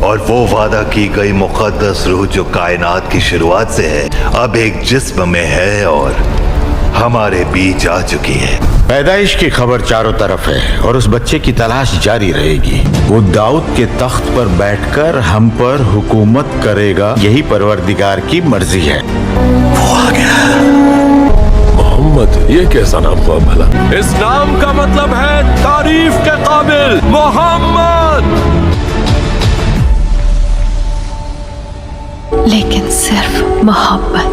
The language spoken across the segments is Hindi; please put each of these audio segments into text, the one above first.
और वो वादा की गई मुक़द्दस रूह जो कायनात की शुरुआत से है, अब एक जिस्म में है और हमारे बीच आ चुकी है। पैदाइश की खबर चारों तरफ है और उस बच्चे की तलाश जारी रहेगी। वो दाऊद के तख्त पर बैठकर हम पर हुकूमत करेगा, यही परवरदिगार की मर्जी है। वो आ गया। मोहम्मद, ये कैसा नाम हुआ भला? इस नाम का मतलब है तारीफ के काबिल मोहम्मद। लेकिन सिर्फ मोहब्बत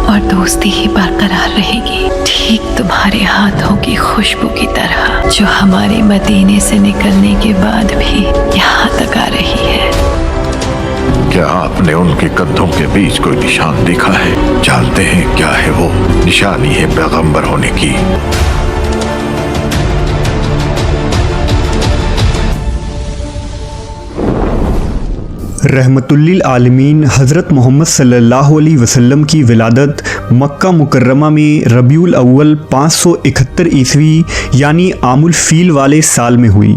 और दोस्ती ही बरकरार रहेगी, ठीक तुम्हारे हाथों की खुशबू की तरह जो हमारे मदीने से निकलने के बाद भी यहाँ तक आ रही है। क्या आपने उनके कंधों के बीच कोई निशान देखा है? जानते हैं क्या है वो? निशानी है पैगंबर होने की। रहमतुल्लिल आलमीन हज़रत मोहम्मद सल्लल्लाहु अलैहि वसल्लम की विलादत मक्का मुकर्रमा में रबीउल अव्वल 571 ईस्वी यानी आमुल फील वाले साल में हुई।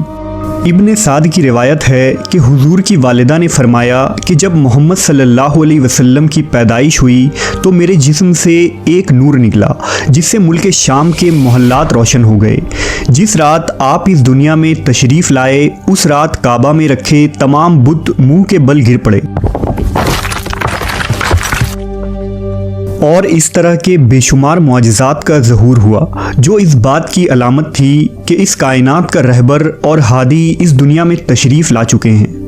इब्ने साद की रिवायत है कि हुजूर की वालिदा ने फरमाया कि जब मोहम्मद सल्लल्लाहु अलैहि वसल्लम की पैदाइश हुई तो मेरे जिस्म से एक नूर निकला जिससे मुल्क शाम के मोहल्लात रोशन हो गए। जिस रात आप इस दुनिया में तशरीफ़ लाए उस रात काबा में रखे तमाम बुत मुंह के बल गिर पड़े और इस तरह के बेशुमार मुआजिज़ात का ज़हूर हुआ जो इस बात की अलामत थी कि इस कायनात का रहबर और हादी इस दुनिया में तशरीफ़ ला चुके हैं।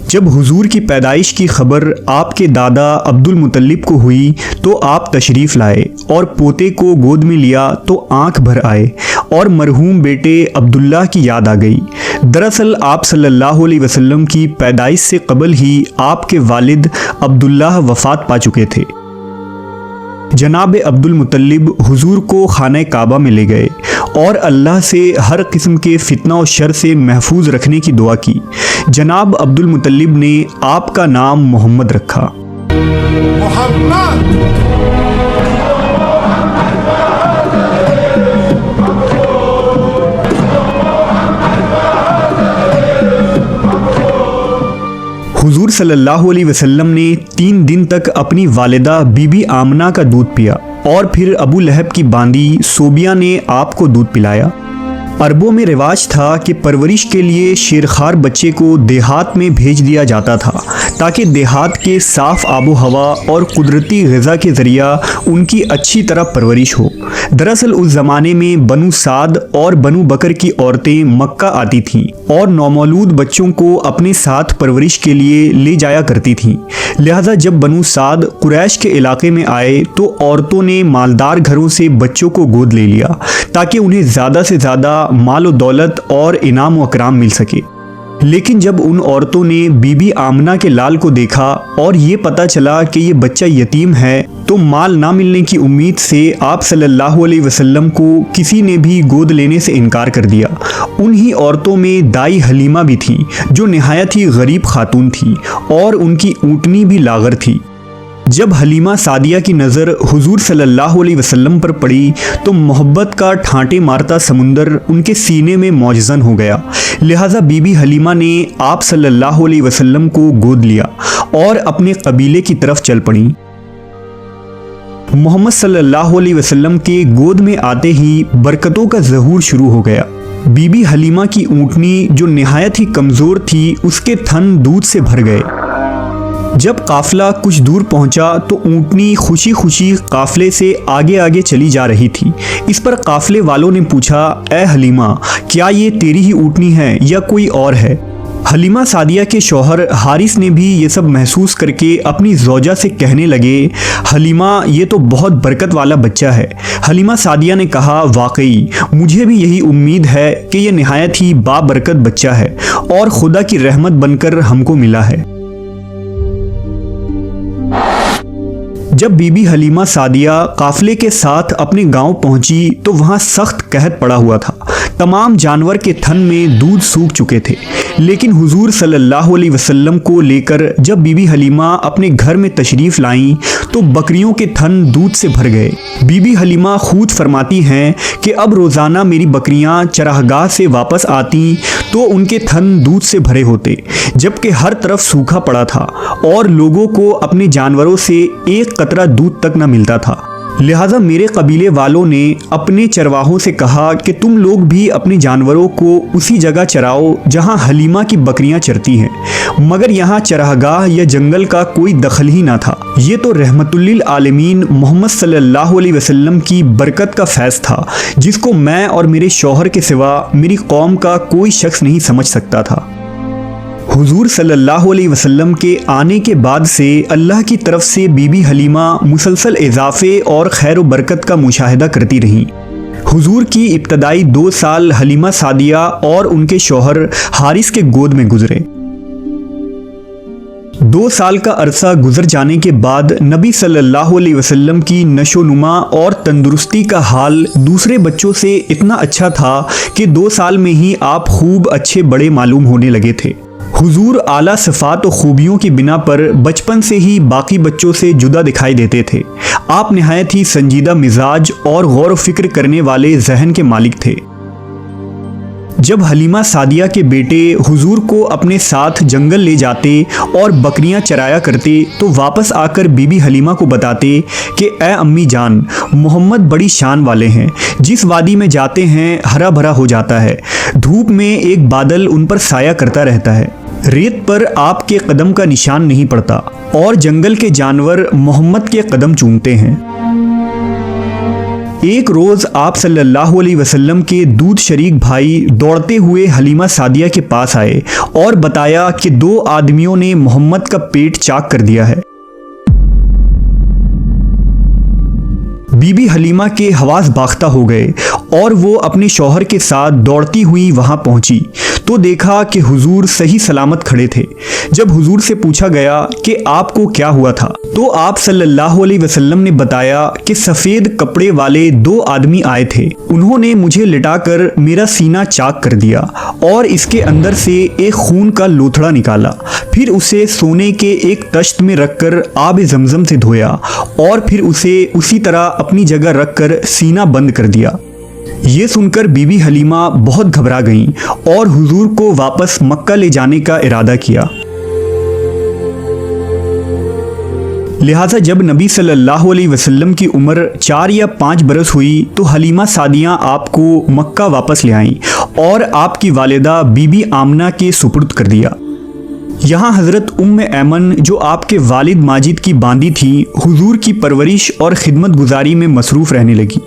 जब हुजूर की पैदाइश की खबर आपके दादा अब्दुल मुतल्लिब को हुई तो आप तशरीफ़ लाए और पोते को गोद में लिया तो आंख भर आए और मरहूम बेटे अब्दुल्लाह की याद आ गई। दरअसल आप सल्लल्लाहु अलैहि वसल्लम की पैदाइश से कबल ही आपके वालिद अब्दुल्लाह वफ़ात पा चुके थे। जनाब अब्दुल मुतल्लिब हुजूर को खाने काबा में ले गए और अल्लाह से हर किस्म के फितना और शर से महफूज रखने की दुआ की। जनाब अब्दुल मुतल्लिब ने आपका नाम मोहम्मद रखा। हुजूर सल्लल्लाहु अलैहि वसल्लम ने 3 दिन तक अपनी वालिदा बीबी आमना का दूध पिया और फिर अबू लहब की बांदी सोबिया ने आपको दूध पिलाया। अरबों में रिवाज था कि परवरिश के लिए शेरखार बच्चे को देहात में भेज दिया जाता था ताकि देहात के साफ़ आबो हवा और कुदरती ग़िज़ा के ज़रिया उनकी अच्छी तरह परवरिश हो। दरअसल उस ज़माने में बनु साद और बनु बकर की औरतें मक्का आती थीं और नौमौलूद बच्चों को अपने साथ परवरिश के लिए ले जाया करती थीं। लिहाजा जब बनु साद कुरैश के इलाके में आए तो औरतों ने मालदार घरों से बच्चों को गोद ले लिया ताकि उन्हें ज़्यादा से ज़्यादा माल और दौलत और इनाम व इकराम मिल सके। लेकिन जब उन औरतों ने बीबी आमना के लाल को देखा और ये पता चला कि ये बच्चा यतीम है तो माल ना मिलने की उम्मीद से आप सल्लल्लाहु अलैहि वसल्लम को किसी ने भी गोद लेने से इनकार कर दिया। उन्हीं औरतों में दाई हलीमा भी थी जो निहायत ही गरीब खातून थी और उनकी ऊँटनी भी लागर थी। जब हलीमा सादिया की नज़र हुजूर सल्लल्लाहु अलैहि वसल्लम पर पड़ी तो मोहब्बत का ठांटे मारता समुंदर उनके सीने में मौजज़न हो गया। लिहाजा बीबी हलीमा ने आप सल्लल्लाहु अलैहि वसल्लम को गोद लिया और अपने कबीले की तरफ चल पड़ी। मोहम्मद सल्लल्लाहु अलैहि वसल्लम के गोद में आते ही बरकतों का ज़हूर शुरू हो गया। बीबी हलीमा की ऊँटनी जो निहायत ही कमज़ोर थी उसके थन दूध से भर गए। जब काफिला कुछ दूर पहुंचा तो ऊँटनी खुशी खुशी काफिले से आगे आगे चली जा रही थी। इस पर काफिले वालों ने पूछा, ए हलीमा, क्या ये तेरी ही ऊँटनी है या कोई और है? हलीमा सादिया के शौहर हारिस ने भी ये सब महसूस करके अपनी ज़ौजा से कहने लगे, हलीमा, ये तो बहुत बरकत वाला बच्चा है। हलीमा सादिया ने कहा, वाकई मुझे भी यही उम्मीद है कि यह निहायत ही बाबरकत बच्चा है और खुदा की रहमत बनकर हमको मिला है। जब बीबी हलीमा सादिया काफिले के साथ अपने गांव पहुंची तो वहां सख्त कहत पड़ा हुआ था तमाम जानवर के थन में दूध सूख चुके थे। लेकिन हुजूर सल्लल्लाहु अलैहि वसल्लम को लेकर जब बीबी हलीमा अपने घर में तशरीफ़ लाईं तो बकरियों के थन दूध से भर गए। बीबी हलीमा खुद फरमाती हैं कि अब रोज़ाना मेरी बकरियां चरागाह से वापस आती तो उनके थन दूध से भरे होते, जबकि हर तरफ सूखा पड़ा था और लोगों को अपने जानवरों से एक कतरा दूध तक न मिलता था। लिहाजा मेरे कबीले वालों ने अपने चरवाहों से कहा कि तुम लोग भी अपने जानवरों को उसी जगह चराओ जहां हलीमा की बकरियां चरती हैं, मगर यहाँ चरागाह या जंगल का कोई दखल ही ना था। ये तो रहमतुल्लिल आलमीन मोहम्मद सल्लल्लाहु अलैहि वसल्लम की बरकत का फैज़ था, जिसको मैं और मेरे शौहर के सिवा मेरी कौम का कोई शख्स नहीं समझ सकता था। हुजूर सल्लल्लाहु अलैहि वसल्लम के आने के बाद से अल्लाह की तरफ से बीबी हलीमा मुसलसल इजाफे और खैर व बरकत का मुशाहिदा करती रहीं। हुजूर की इब्तदाई 2 साल हलीमा सादिया और उनके शौहर हारिस के गोद में गुजरे। 2 साल का अरसा गुजर जाने के बाद नबी सल्लल्लाहु अलैहि वसल्लम की नशोनुमा और तंदुरुस्ती का हाल दूसरे बच्चों से इतना अच्छा था कि 2 साल में ही आप खूब अच्छे बड़े मालूम होने लगे थे। हुजूर आला सिफ़ात और खूबियों की बिना पर बचपन से ही बाकी बच्चों से जुदा दिखाई देते थे। आप निहायत ही संजीदा मिजाज और गौर व फिक्र करने वाले जहन के मालिक थे। जब हलीमा सादिया के बेटे हुजूर को अपने साथ जंगल ले जाते और बकरियां चराया करते तो वापस आकर बीबी हलीमा को बताते कि ए अम्मी जान, मोहम्मद बड़ी शान वाले हैं, जिस वादी में जाते हैं हरा भरा हो जाता है, धूप में एक बादल उन पर साया करता रहता है, रेत पर आपके कदम का निशान नहीं पड़ता और जंगल के जानवर मोहम्मद के कदम चूमते हैं। एक रोज़ आप सल्लल्लाहु अलैहि वसल्लम के दूध शरीक भाई दौड़ते हुए हलीमा सादिया के पास आए और बताया कि 2 आदमियों ने मोहम्मद का पेट चाक कर दिया है। बीबी हलीमा के हवास बाख्ता हो गए और वो अपने शौहर के साथ दौड़ती हुई वहां पहुंची तो देखा कि हुजूर सही सलामत खड़े थे। जब हुजूर से पूछा गया कि आपको क्या हुआ था तो आप सल्लल्लाहु अलैहि वसल्लम ने बताया कि सफ़ेद कपड़े वाले 2 आदमी आए थे। उन्होंने मुझे लिटाकर मेरा सीना चाक कर दिया और इसके अंदर से एक खून का लोथड़ा निकाला, फिर उसे सोने के एक तश्त में रखकर आब जमजम से धोया और फिर उसे उसी तरह अपनी जगह रखकर सीना बंद कर दिया। ये सुनकर बीबी हलीमा बहुत घबरा गईं और हुजूर को वापस मक्का ले जाने का इरादा किया। लिहाजा जब नबी सल्लल्लाहु अलैहि वसल्लम की उम्र 4 या 5 बरस हुई तो हलीमा सादिया आपको मक्का वापस ले आईं और आपकी वालिदा बीबी आमना के सुपुर्द कर दिया। यहाँ हज़रत उम्मे ऐमन जो आपके वालिद माजिद की बांदी थी हुजूर की परवरिश और खिदमत गुजारी में मसरूफ़ रहने लगी।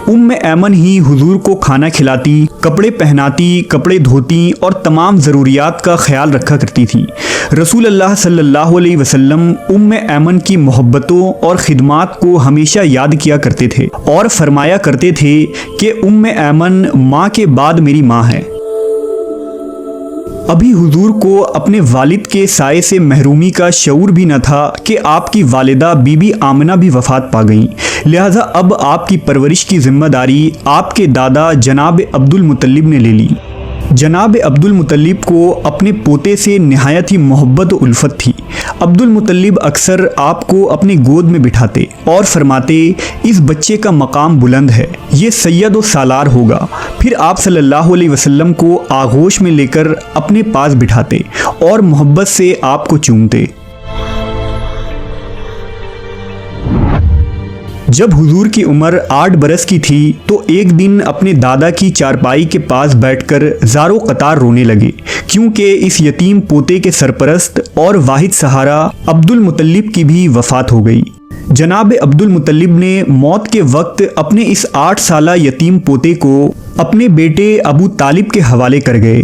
उम्मे ऐमन ही हुजूर को खाना खिलाती, कपड़े पहनाती, कपड़े धोती और तमाम ज़रूरियात का ख्याल रखा करती थी। रसूल अल्लाह सल्लल्लाहु अलैहि वसल्लम उम्मे ऐमन की मोहब्बतों और ख़िदमात को हमेशा याद किया करते थे और फरमाया करते थे कि उम्मे ऐमन माँ के बाद मेरी माँ है। अभी हुजूर को अपने वालिद के साए से महरूमी का शऊर भी न था कि आपकी वालिदा बीबी आमना भी वफ़ात पा गईं। लिहाजा अब आपकी परवरिश की जिम्मेदारी आपके दादा जनाब अब्दुल मुत्तलिब ने ले ली। जनाब अब्दुल मुत्तलिब को अपने पोते से निहायत ही मोहब्बत और उल्फत थी। अब्दुल मुत्तलिब अक्सर आपको अपनी गोद में बिठाते और फरमाते, इस बच्चे का मकाम बुलंद है, ये सैयद व सालार होगा। फिर आप सल्लल्लाहु अलैहि वसल्लम को आगोश में लेकर अपने पास बिठाते और मोहब्बत से आपको चूमते। जब हुजूर की उम्र 8 बरस की थी तो एक दिन अपने दादा की चारपाई के पास बैठकर ज़ारो कतार रोने लगे, क्योंकि इस यतीम पोते के सरपरस्त और वाहिद सहारा अब्दुल मुत्तलिब की भी वफ़ात हो गई। जनाब अब्दुल मुत्तलिब ने मौत के वक्त अपने इस 8 साला यतीम पोते को अपने बेटे अबू तालिब के हवाले कर गए।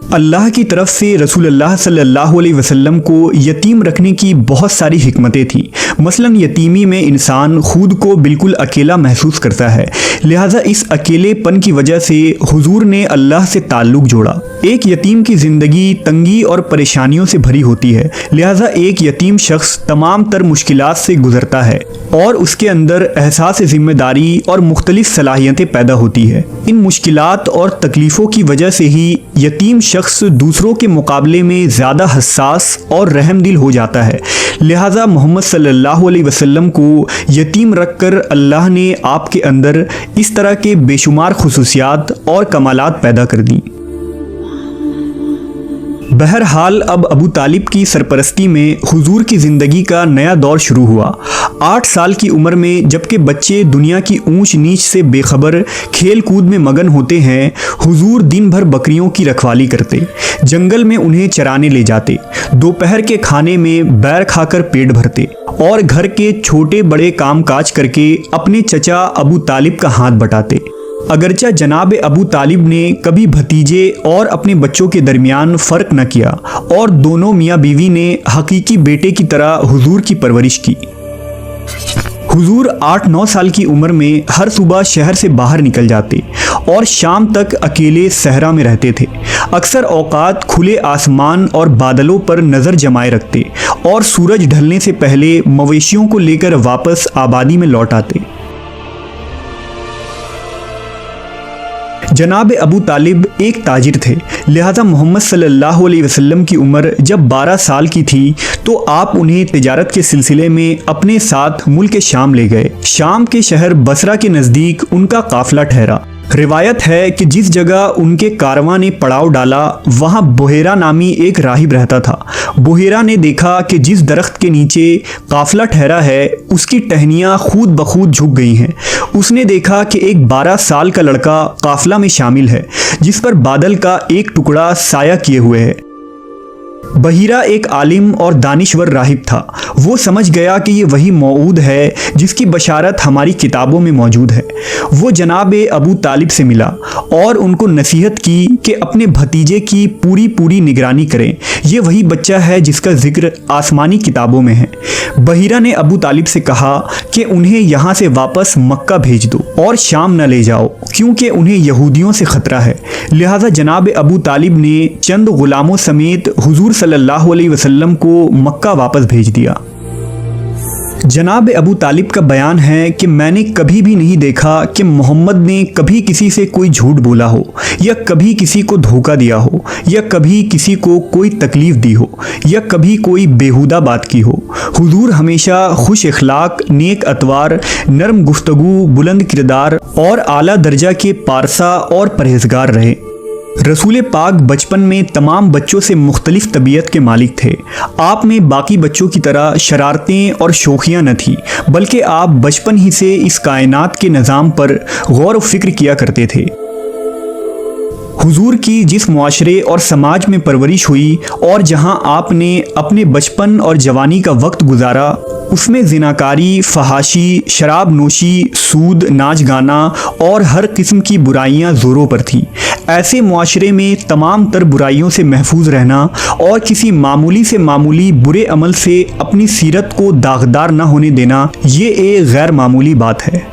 अल्लाह की तरफ से रसूलुल्लाह सल्लल्लाहु अलैहि वसल्लम को यतीम रखने की बहुत सारी हिकमतें थीं। मसलन यतीमी में इंसान खुद को बिल्कुल अकेला महसूस करता है, लिहाजा इस अकेलेपन की वजह से हुजूर ने अल्लाह से ताल्लुक़ जोड़ा। एक यतीम की ज़िंदगी तंगी और परेशानियों से भरी होती है, लिहाजा एक यतीम शख्स तमाम तर मुश्किलात से गुजरता है और उसके अंदर एहसास ज़िम्मेदारी और मुख्तलिफ सलाहियतें पैदा होती है। इन मुश्किलात और तकलीफ़ों की वजह से ही यतीम शख्स दूसरों के मुकाबले में ज़्यादा हसास और रहमदिल हो जाता है। लिहाजा मोहम्मद सल्लल्लाहु अलैहि वसल्लम को यतीम रखकर अल्लाह ने आपके अंदर इस तरह के बेशुमार खुसूसियात और कमालात पैदा कर दी। बहरहाल अब अबू तालिब की सरपरस्ती में हुजूर की ज़िंदगी का नया दौर शुरू हुआ। 8 साल की उम्र में जबकि बच्चे दुनिया की ऊंच नीच से बेखबर खेल कूद में मगन होते हैं, हुजूर दिन भर बकरियों की रखवाली करते, जंगल में उन्हें चराने ले जाते, दोपहर के खाने में बैर खाकर पेट भरते और घर के छोटे बड़े कामकाज करके अपने चचा अबू तालिब का हाथ बटाते। अगरचा जनाब अबू तालिब ने कभी भतीजे और अपने बच्चों के दरमियान फ़र्क न किया और दोनों मियाँ बीवी ने हकीकी बेटे की तरह हुजूर की परवरिश की। हुजूर 8-9 साल की उम्र में हर सुबह शहर से बाहर निकल जाते और शाम तक अकेले सहरा में रहते थे। अक्सर औकात खुले आसमान और बादलों पर नज़र जमाए रखते और सूरज ढलने से पहले मवेशियों को लेकर वापस आबादी में लौट आते। जनाब अबू तालिब एक ताजिर थे, लिहाजा मोहम्मद सल्लल्लाहु अलैहि वसल्लम की उम्र जब 12 साल की थी तो आप उन्हें तिजारत के सिलसिले में अपने साथ मुल्क शाम ले गए। शाम के शहर बसरा के नज़दीक उनका काफिला ठहरा। रिवायत है कि जिस जगह उनके कारवां ने पड़ाव डाला वहाँ बुहेरा नामी एक राहिब रहता था। बुहेरा ने देखा कि जिस दरख्त के नीचे काफिला ठहरा है उसकी टहनियाँ खुद ब खुद झुक गई हैं। उसने देखा कि एक 12 साल का लड़का काफिला में शामिल है जिस पर बादल का एक टुकड़ा साया किए हुए है। बहीरा एक आलिम और दानिश्वर राहिब था। वो समझ गया कि ये वही मौऊद है जिसकी बशारत हमारी किताबों में मौजूद है। वो जनाब अबू तालिब से मिला और उनको नसीहत की कि अपने भतीजे की पूरी निगरानी करें। ये वही बच्चा है जिसका जिक्र आसमानी किताबों में है। बहीरा ने अबू तालिब से कहा कि उन्हें यहाँ से वापस मक्का भेज दो और शाम न ले जाओ क्योंकि उन्हें यहूदियों से ख़तरा है। लिहाजा जनाब अबू तालिब ने चंद गुलामों समेत हुजूर सल्लल्लाहु अलैहि वसल्लम को मक्का वापस भेज दिया। जनाब अबू तालिब का बयान है कि मैंने कभी भी नहीं देखा कि मोहम्मद ने कभी किसी से कोई झूठ बोला हो या कभी किसी को धोखा दिया हो या कभी किसी को कोई तकलीफ़ दी हो या कभी कोई बेहुदा बात की हो। हुजूर हमेशा खुश अखलाक, नेक अतवार, नरम गुफ्तगू, बुलंद किरदार और आला दर्जा के पारसा और परहेजगार रहे। रसूल पाक बचपन में तमाम बच्चों से मुख्तलिफ तबीयत के मालिक थे। आप में बाकी बच्चों की तरह शरारतें और शौखियाँ न थी, बल्कि आप बचपन ही से इस कायनात के निज़ाम पर गौर व फिक्र किया करते थे। हुजूर की जिस मुआशरे और समाज में परवरिश हुई और जहाँ आपने अपने बचपन और जवानी का वक्त गुजारा उसमें जिनाकारी, फहाशी, शराब नोशी, सूद, नाच गाना और हर किस्म की बुराइयां ज़ोरों पर थी। ऐसे मुआशरे में तमाम तर बुराइयों से महफूज रहना और किसी मामूली से मामूली बुरे अमल से अपनी सीरत को दागदार न होने देना, ये एक गैर मामूली बात है।